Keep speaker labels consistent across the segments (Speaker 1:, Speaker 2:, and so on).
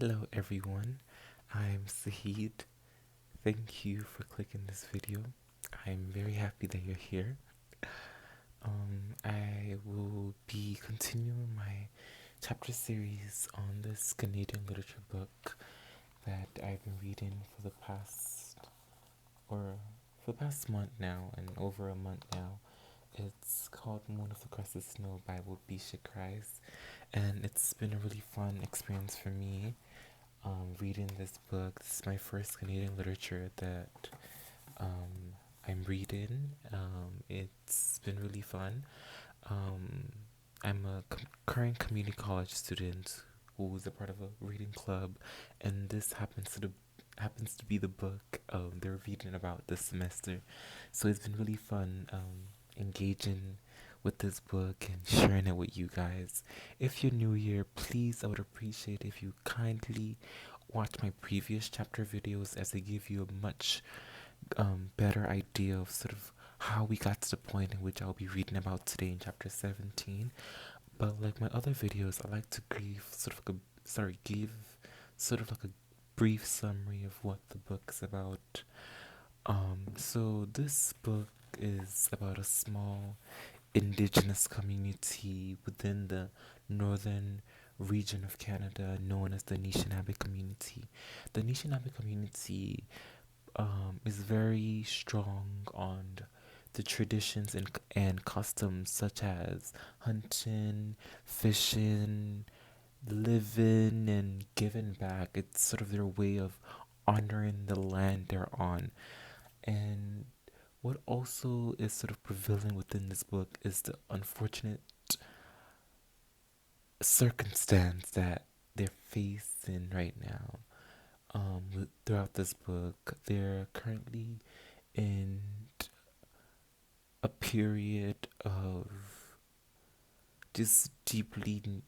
Speaker 1: Hello everyone, I'm Sahid. Thank you for clicking this video. I'm very happy that you're here. I will be continuing my chapter series on this Canadian literature book that I've been reading for the past month now and over a month now. It's called Moon of the Crusted Snow by waubgeshig, and it's been a really fun experience for me reading this book. This is my first Canadian literature that I'm reading. It's been really fun. Um, I'm a current community college student who is a part of a reading club, and this happens to be the book they're reading about this semester. So it's been really fun engaging with this book and sharing it with you guys. If you're new here, please, I would appreciate if you kindly watch my previous chapter videos, as they give you a much better idea of sort of how we got to the point in which I'll be reading about today in chapter 17. But like my other videos, I like to give sort of like a brief summary of what the book's about. So this book is about a small indigenous community within the northern region of Canada known as the Anishinaabe community. The Anishinaabe community is very strong on the traditions and customs such as hunting, fishing, living, and giving back. It's sort of their way of honoring the land they're on. And what also is sort of prevailing within this book is the unfortunate circumstance that they're facing right now. Throughout this book, they're currently in a period of just deeply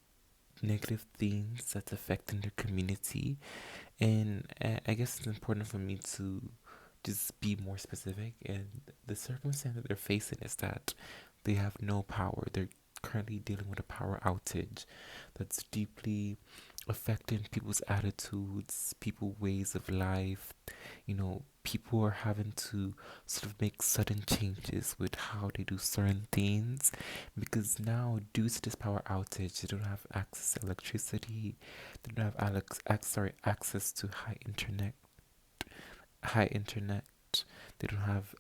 Speaker 1: negative things that's affecting their community. And I guess it's important for me to just be more specific. And the circumstance that they're facing is that they have no power. They're currently dealing with a power outage that's deeply affecting people's attitudes, people's ways of life. People are having to sort of make sudden changes with how they do certain things, because now, due to this power outage, they don't have access to electricity, they don't have access to high internet. They don't have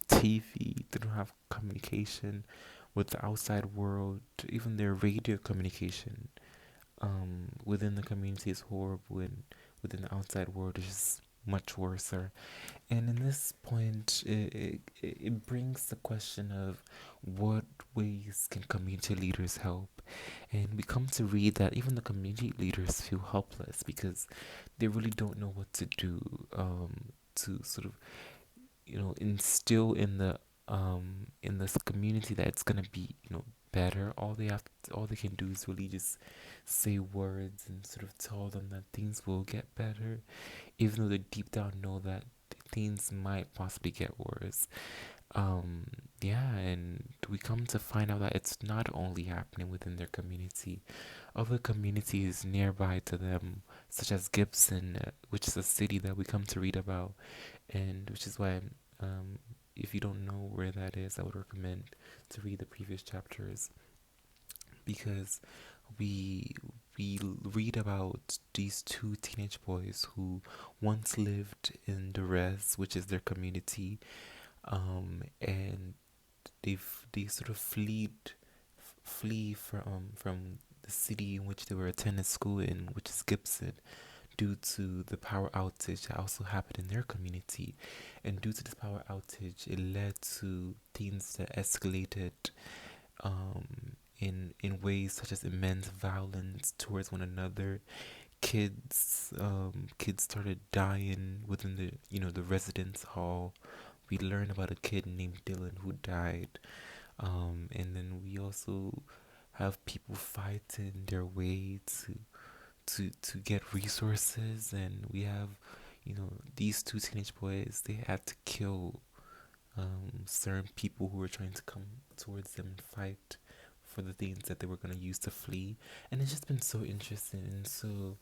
Speaker 1: TV. They don't have communication with the outside world. Even their radio communication within the community is horrible, and within the outside world is just much worse. And in this point, it brings the question of what ways can community leaders help? And we come to read that even the community leaders feel helpless because they really don't know what to do to sort of instill in this community that it's gonna be better. All they can do is really just say words and sort of tell them that things will get better, even though they deep down know that things might possibly get worse. Yeah, and we come to find out that it's not only happening within their community. Other communities nearby to them, such as Gibson, which is a city that we come to read about, and which is why, um, if you don't know where that is, I would recommend to read the previous chapters, because we we read about these two teenage boys who once lived in the res, which is their community, and they sort of flee from the city in which they were attending school in, which is Gibson, due to the power outage that also happened in their community. And due to this power outage, it led to things that escalated in ways such as immense violence towards one another. Kids started dying within the residence hall. We learned about a kid named Dylan who died. And then we also have people fighting their way to get resources, and we have these two teenage boys. They had to kill certain people who were trying to come towards them and fight for the things that they were going to use to flee. And it's just been so interesting. And so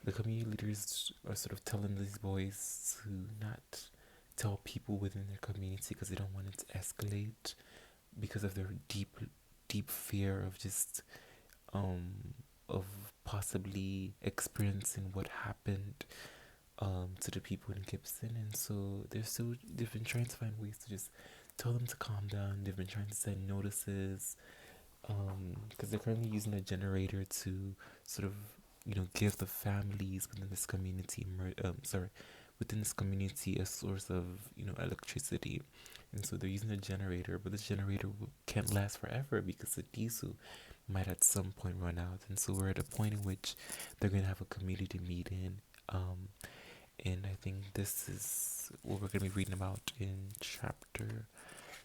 Speaker 1: the community leaders are sort of telling these boys to not tell people within their community because they don't want it to escalate because of their deep fear of just of possibly experiencing what happened to the people in Gibson. And so they've been trying to find ways to just tell them to calm down. They've been trying to send notices because they're currently using a generator to sort of give the families within this community within this community a source of electricity. And so they're using a generator, but this generator can't last forever because the diesel might at some point run out. And so we're at a point in which they're going to have a community meeting, and I think this is what we're going to be reading about in chapter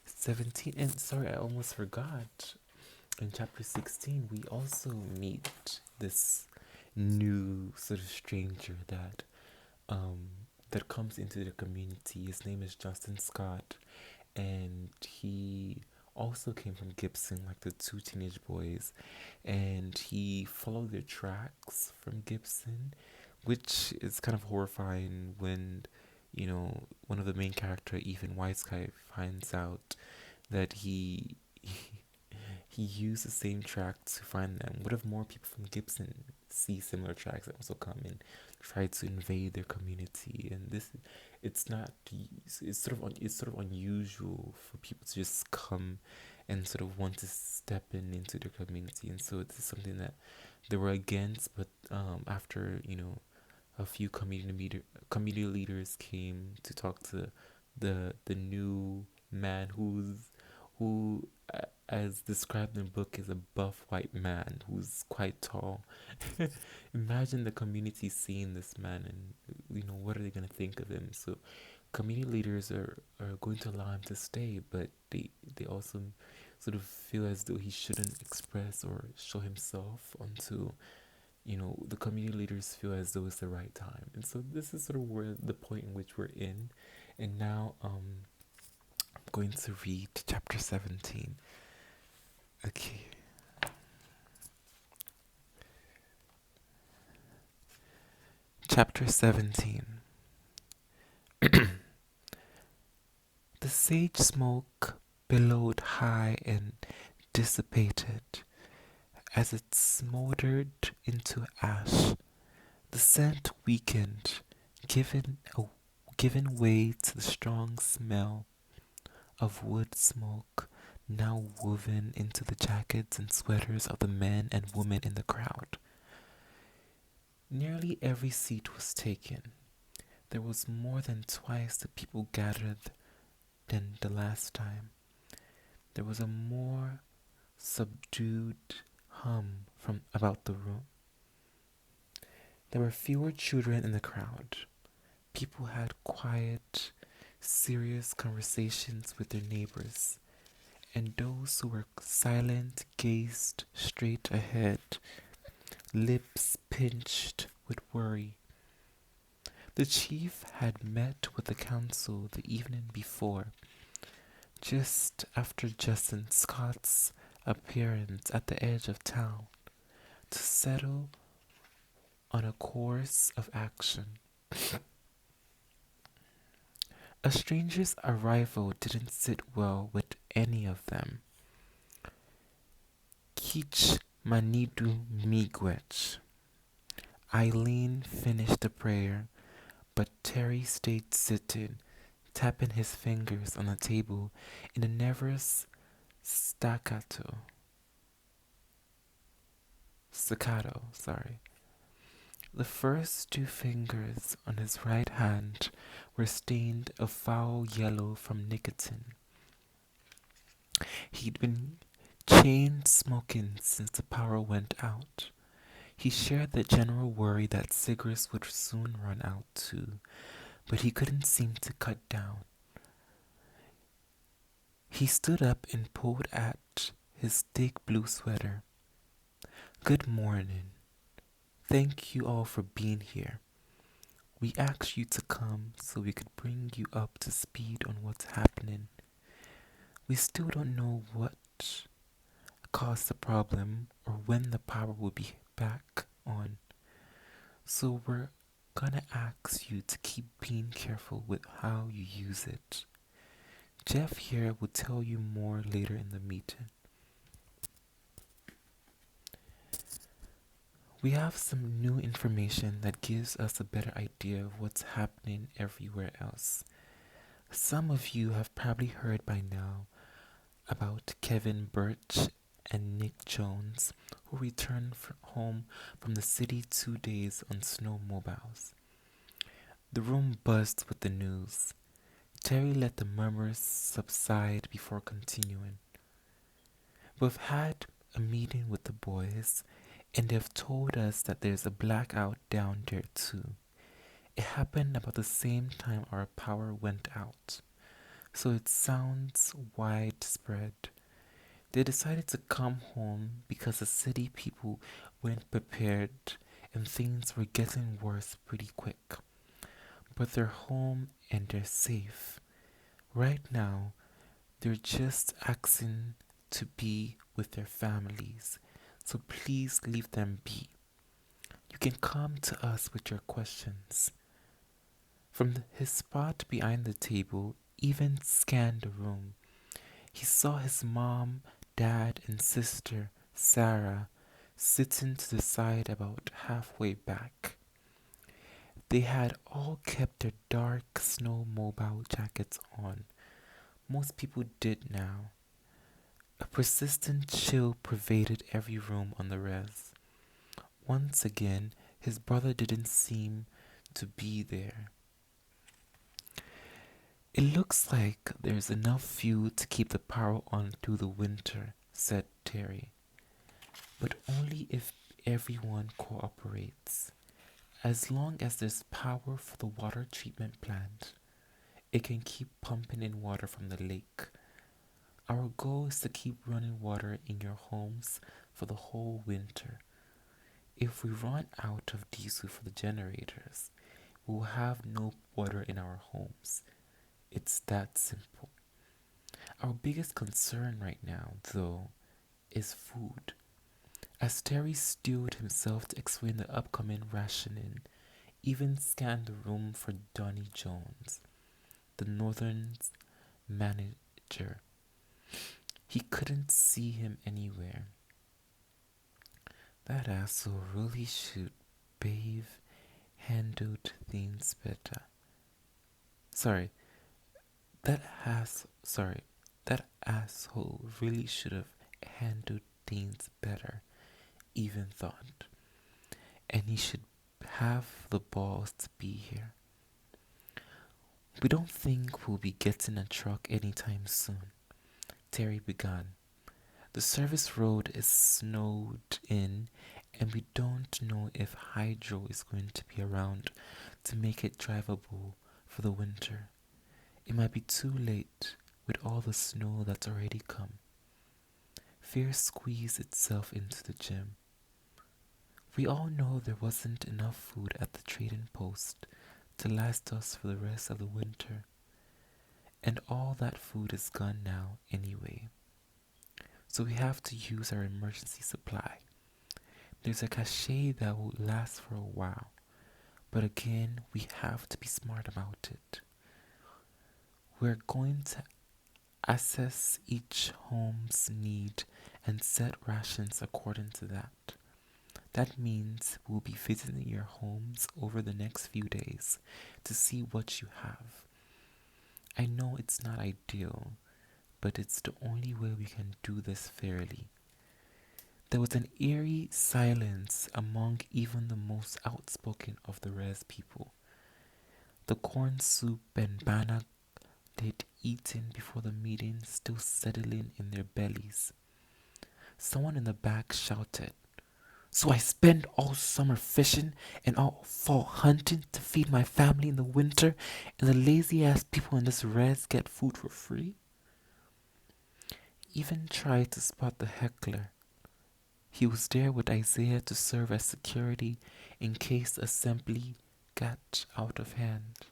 Speaker 1: 17. And sorry, I almost forgot, in chapter 16 we also meet this new sort of stranger that comes into the community. His name is Justin Scott, and he also came from Gibson, like the two teenage boys, and he followed their tracks from Gibson, which is kind of horrifying when one of the main character, Ethan Weiskai, finds out that he used the same track to find them. What if more people from Gibson see similar tracks and also come and try to invade their community? And it's sort of unusual for people to just come and sort of want to step into their community. And so this is something that they were against, but after a few community leaders came to talk to the new man who as described in the book is a buff white man who's quite tall. Imagine the community seeing this man, and what are they going to think of him? So community leaders are going to allow him to stay, but they also sort of feel as though he shouldn't express or show himself until the community leaders feel as though it's the right time. And so this is sort of where the point in which we're in. And now I'm going to read chapter 17. Okay. Chapter 17. The sage smoke billowed high and dissipated as it smoldered into ash. The scent weakened, given way to the strong smell of wood smoke now woven into the jackets and sweaters of the men and women in the crowd. Nearly every seat was taken. There was more than twice the people gathered than the last time. There was a more subdued hum from about the room. There were fewer children in the crowd. People had quiet, serious conversations with their neighbors, and those who were silent gazed straight ahead, lips pinched with worry. The chief had met with the council the evening before, just after Justin Scott's appearance at the edge of town, to settle on a course of action. A stranger's arrival didn't sit well with any of them. Kich manidu miigwech. Eileen finished the prayer, but Terry stayed sitting, tapping his fingers on the table in a nervous staccato. The first two fingers on his right hand were stained a foul yellow from nicotine. He'd been chain smoking since the power went out. He shared the general worry that cigarettes would soon run out too, but he couldn't seem to cut down. He stood up and pulled at his thick blue sweater. Good morning. Thank you all for being here. We asked you to come so we could bring you up to speed on what's happening. We still don't know what caused the problem or when the power will be back on. So we're gonna ask you to keep being careful with how you use it. Jeff here will tell you more later in the meeting. We have some new information that gives us a better idea of what's happening everywhere else. Some of you have probably heard by now about Kevin Birch and Nick Jones, who returned home from the city 2 days on snowmobiles. The room buzzed with the news. Terry let the murmurs subside before continuing. We've had a meeting with the boys, and they've told us that there's a blackout down there too. It happened about the same time our power went out, so it sounds widespread. They decided to come home because the city people weren't prepared and things were getting worse pretty quick. But they're home and they're safe. Right now, they're just asking to be with their families, so please leave them be. You can come to us with your questions. From his spot behind the table, Even scanned the room. He saw his mom, dad, and sister, Sarah, sitting to the side about halfway back. They had all kept their dark snowmobile jackets on. Most people did now. A persistent chill pervaded every room on the res. Once again, his brother didn't seem to be there. It looks like there's enough fuel to keep the power on through the winter, said Terry. But only if everyone cooperates. As long as there's power for the water treatment plant, it can keep pumping in water from the lake. Our goal is to keep running water in your homes for the whole winter. If we run out of diesel for the generators, we will have no water in our homes. It's that simple. Our biggest concern right now, though, is food. As Terry steeled himself to explain the upcoming rationing, Even scanned the room for Donnie Jones, the Northern's manager. He couldn't see him anywhere. That asshole really should bathe, handled things better. Sorry, that asshole really should have handled things better, Even thought. And he should have the balls to be here. We don't think we'll be getting a truck anytime soon, Terry began. The service road is snowed in, and we don't know if Hydro is going to be around to make it drivable for the winter. It might be too late with all the snow that's already come. Fear squeezed itself into the gym. We all know there wasn't enough food at the trading post to last us for the rest of the winter. And all that food is gone now anyway. So we have to use our emergency supply. There's a cachet that will last for a while. But again, we have to be smart about it. We're going to assess each home's need and set rations according to that. That means we'll be visiting your homes over the next few days to see what you have. I know it's not ideal, but it's the only way we can do this fairly. There was an eerie silence among even the most outspoken of the res people. The corn soup and bannock they'd eaten before the meeting still settling in their bellies. Someone in the back shouted, "So I spend all summer fishing and all fall hunting to feed my family in the winter, and the lazy ass people in this res get food for free?" Even tried to spot the heckler. He was there with Isaiah to serve as security in case the assembly got out of hand.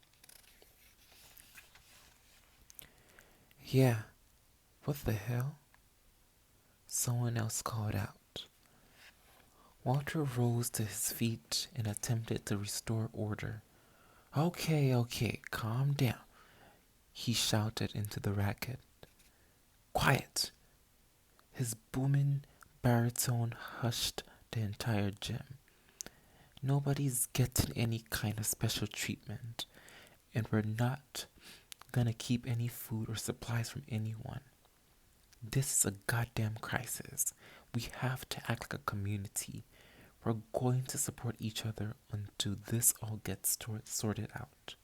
Speaker 1: Yeah, what the hell? someone else called out. Walter rose to his feet and attempted to restore order. Okay, calm down, he shouted into the racket. Quiet! His booming baritone hushed the entire gym. Nobody's getting any kind of special treatment, and we're not gonna keep any food or supplies from anyone. This is a goddamn crisis. We have to act like a community. We're going to support each other until this all gets sorted out.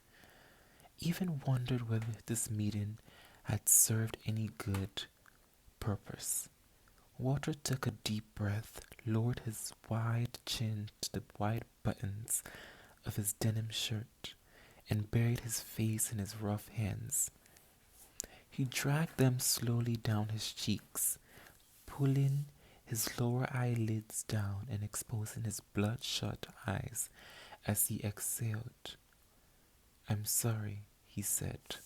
Speaker 1: Even wondered whether this meeting had served any good purpose. Walter took a deep breath, lowered his wide chin to the wide buttons of his denim shirt, and buried his face in his rough hands. He dragged them slowly down his cheeks, pulling his lower eyelids down and exposing his bloodshot eyes as he exhaled. I'm sorry, he said.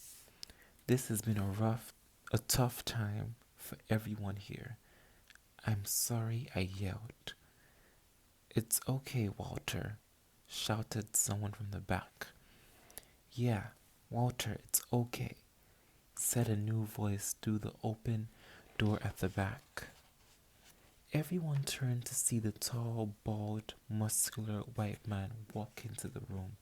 Speaker 1: This has been a tough time for everyone here. I'm sorry I yelled. It's okay, Walter, shouted someone from the back. Yeah, Walter, it's okay, said a new voice through the open door at the back. Everyone turned to see the tall, bald, muscular white man walk into the room.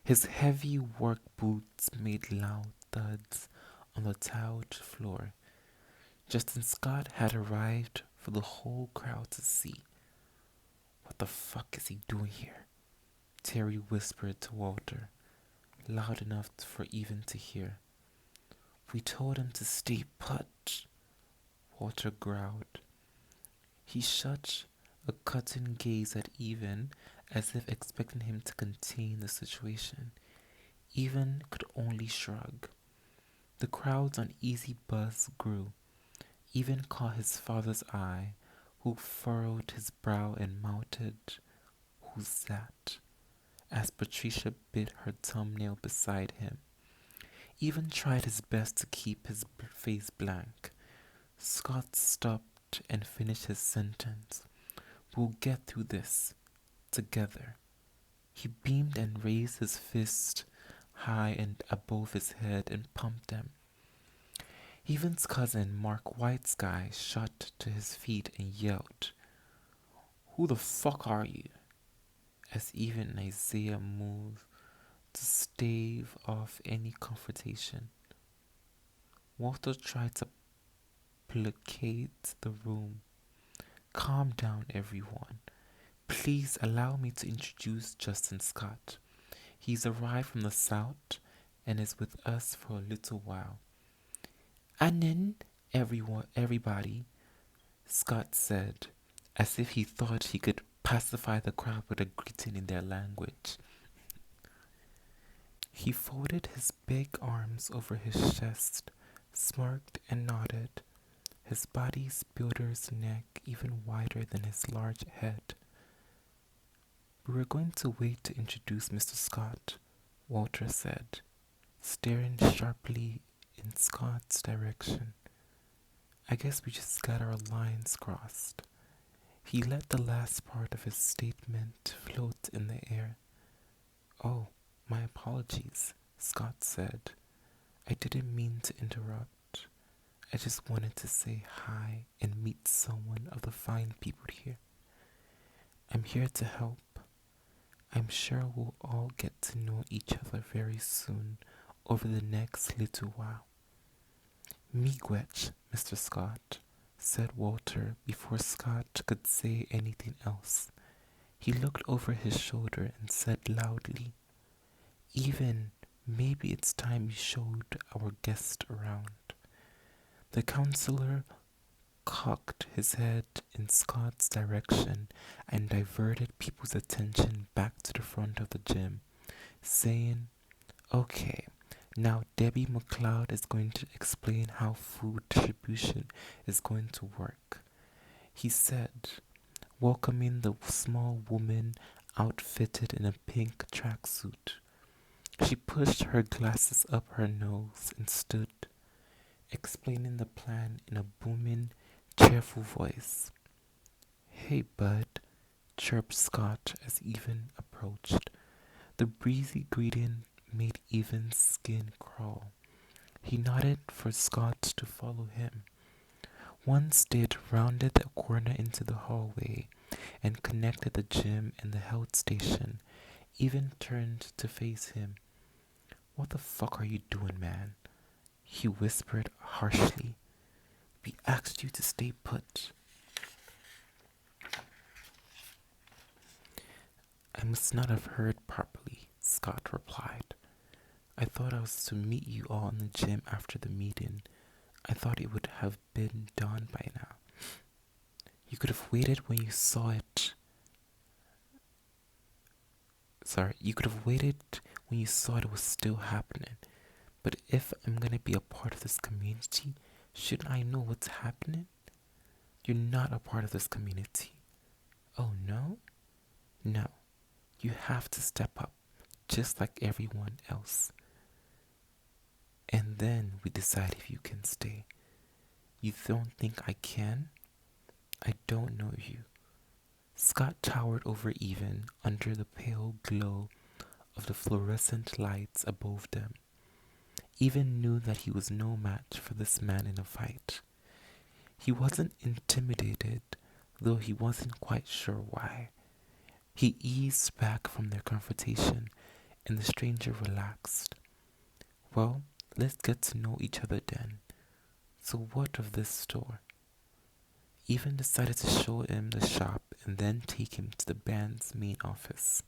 Speaker 1: His heavy work boots made loud thuds on the tiled floor. Justin Scott had arrived for the whole crowd to see. What the fuck is he doing here? Terry whispered to Walter, loud enough for even to hear. We told him to stay put, Walter growled. He shot a cutting gaze at Even, as if expecting him to contain the situation. Even could only shrug. The crowd's uneasy buzz grew. Even caught his father's eye, who furrowed his brow and mouted, "Who's that?" as Patricia bit her thumbnail beside him. Even tried his best to keep his face blank. Scott stopped and finished his sentence. We'll get through this, together. He beamed and raised his fist high and above his head and pumped them. Evan's cousin, Mark Whitesky, shot to his feet and yelled, Who the fuck are you? As Evan and Isaiah moved to stave off any confrontation. Walter tried to placate the room. Calm down, everyone. Please allow me to introduce Justin Scott. He's arrived from the south and is with us for a little while. And then everybody, Scott said, as if he thought he could pacify the crowd with a greeting in their language. He folded his big arms over his chest, smirked and nodded, his body's builder's neck even wider than his large head. We were going to wait to introduce Mr. Scott, Walter said, staring sharply in Scott's direction. I guess we just got our lines crossed. He let the last part of his statement float in the air. Oh, my apologies, Scott said. I didn't mean to interrupt. I just wanted to say hi and meet someone of the fine people here. I'm here to help. I'm sure we'll all get to know each other very soon over the next little while. Miigwech, Mr. Scott, said Walter before Scott could say anything else. He looked over his shoulder and said loudly, Even maybe it's time you showed our guest around. The counselor cocked his head in Scott's direction and diverted people's attention back to the front of the gym, saying, Okay, now Debbie McLeod is going to explain how food distribution is going to work. He said, welcoming the small woman outfitted in a pink tracksuit. She pushed her glasses up her nose and stood, explaining the plan in a booming cheerful voice. "Hey, bud," chirped Scott as Even approached. The breezy greeting made Even's skin crawl. He nodded for Scott to follow him. Once they had rounded the corner into the hallway and connected the gym and the health station, Even turned to face him. "What the fuck are you doing, man?" he whispered harshly. "We asked you to stay put." "I must not have heard properly," Scott replied. "I thought I was to meet you all in the gym after the meeting. I thought it would have been done by now. You could have waited when you saw it. You could have waited when you saw it was still happening. But if I'm gonna be a part of this community, shouldn't I know what's happening? You're not a part of this community." "Oh no?" "No. You have to step up, just like everyone else. And then we decide if you can stay. You don't think I can? I don't know you." Scott towered over Even under the pale glow of the fluorescent lights above them. Even knew that he was no match for this man in a fight. He wasn't intimidated, though he wasn't quite sure why. He eased back from their confrontation, and the stranger relaxed. "Well, let's get to know each other then. So what of this store?" Even decided to show him the shop and then take him to the band's main office.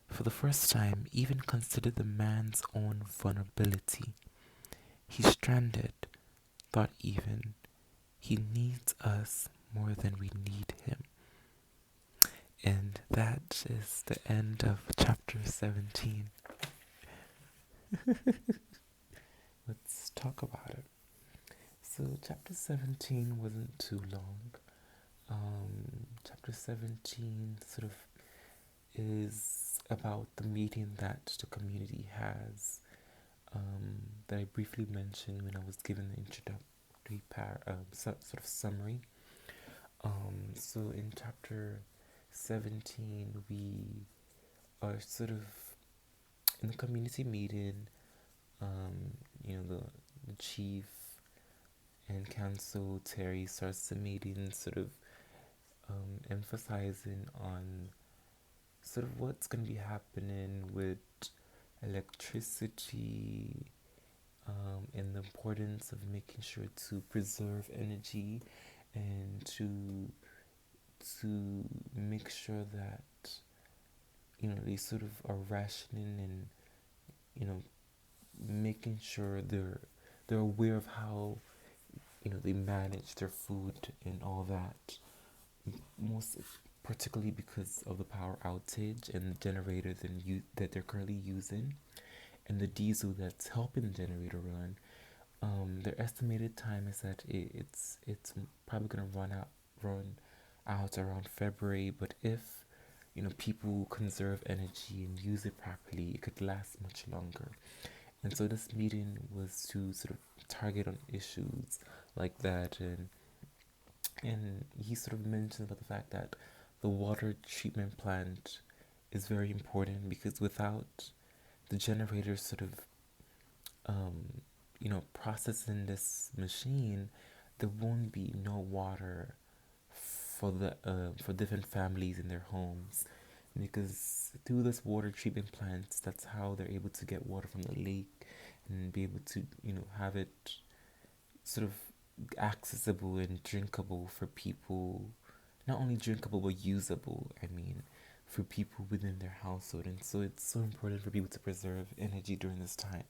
Speaker 1: For the first time, Even considered the man's own vulnerability. "He's stranded," thought Even. "He needs us more than we need him." And that is the end of chapter 17. Let's talk about it. So chapter 17 wasn't too long. Chapter 17 sort of is about the meeting that the community has, that I briefly mentioned when I was given the introductory sort of summary. So in chapter 17, we are sort of in the community meeting. The chief and council Terry starts the meeting sort of emphasizing on sort of what's going to be happening with electricity, and the importance of making sure to preserve energy and to make sure that they sort of are rationing and making sure they're aware of how they manage their food and all that, most particularly because of the power outage and the generator that they're currently using and the diesel that's helping the generator run. Their estimated time is that it's probably gonna run out around February, but if people conserve energy and use it properly, it could last much longer. And so this meeting was to sort of target on issues like that, and he sort of mentioned about the fact that the water treatment plant is very important, because without the generator sort of processing this machine, there won't be no water for different families in their homes, because through this water treatment plants, that's how they're able to get water from the lake and be able to have it sort of accessible and drinkable for people, not only drinkable but usable, for people within their household. And so it's so important for people to preserve energy during this time.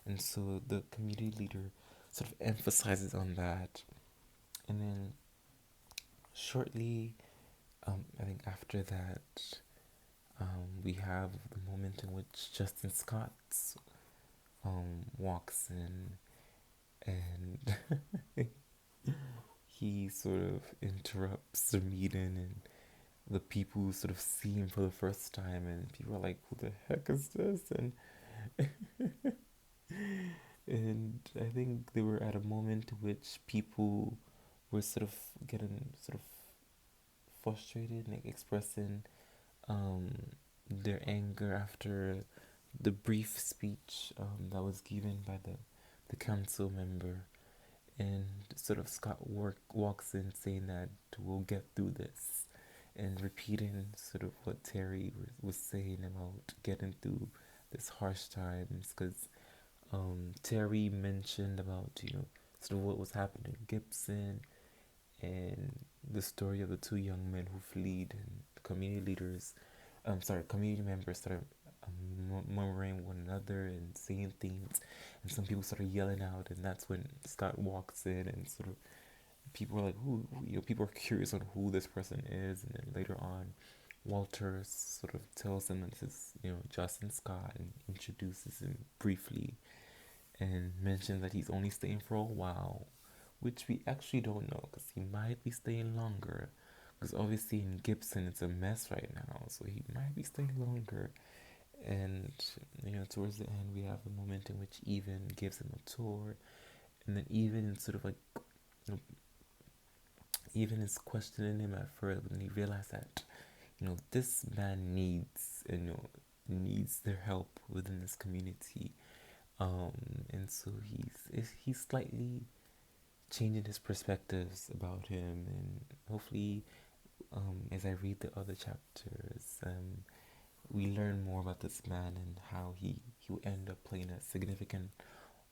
Speaker 1: And so the community leader sort of emphasizes on that. And then shortly, I think after that, we have the moment in which Justin Scott walks in, and he sort of interrupts the meeting, and the people sort of see him for the first time, and people are like, "Who the heck is this?" And I think they were at a moment in which people were sort of getting sort of frustrated, like expressing um, their anger after the brief speech that was given by the council member. And sort of walks in saying that we'll get through this, and repeating sort of what Terry was saying about getting through this harsh times, because Terry mentioned about, sort of what was happening in Gibson, and the story of the two young men who fled, and community leaders, community members started murmuring one another and saying things, and some people started yelling out, and that's when Scott walks in, and sort of people are like, people are curious on who this person is, and then later on, Walter sort of tells them that this is, Justin Scott, and introduces him briefly, and mentions that he's only staying for a while, which we actually don't know because he might be staying longer. Because obviously in Gibson it's a mess right now, so he might be staying longer. And towards the end, we have a moment in which Even gives him a tour, and then Even sort of like, you know, Even is questioning him at first, and he realizes that this man needs their help within this community. And so he's slightly changing his perspectives about him, and hopefully, as I read the other chapters, we learn more about this man and how he will end up playing a significant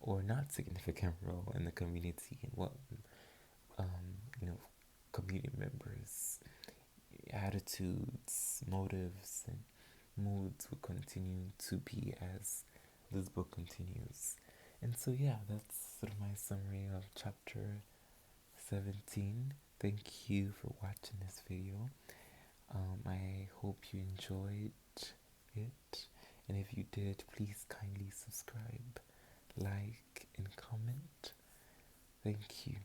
Speaker 1: or not significant role in the community, and what you know community members' attitudes, motives, and moods will continue to be as this book continues. And so, yeah, that's sort of my summary of chapter 17. Thank you for watching this video. I hope you enjoyed it. And if you did, please kindly subscribe, like, and comment. Thank you.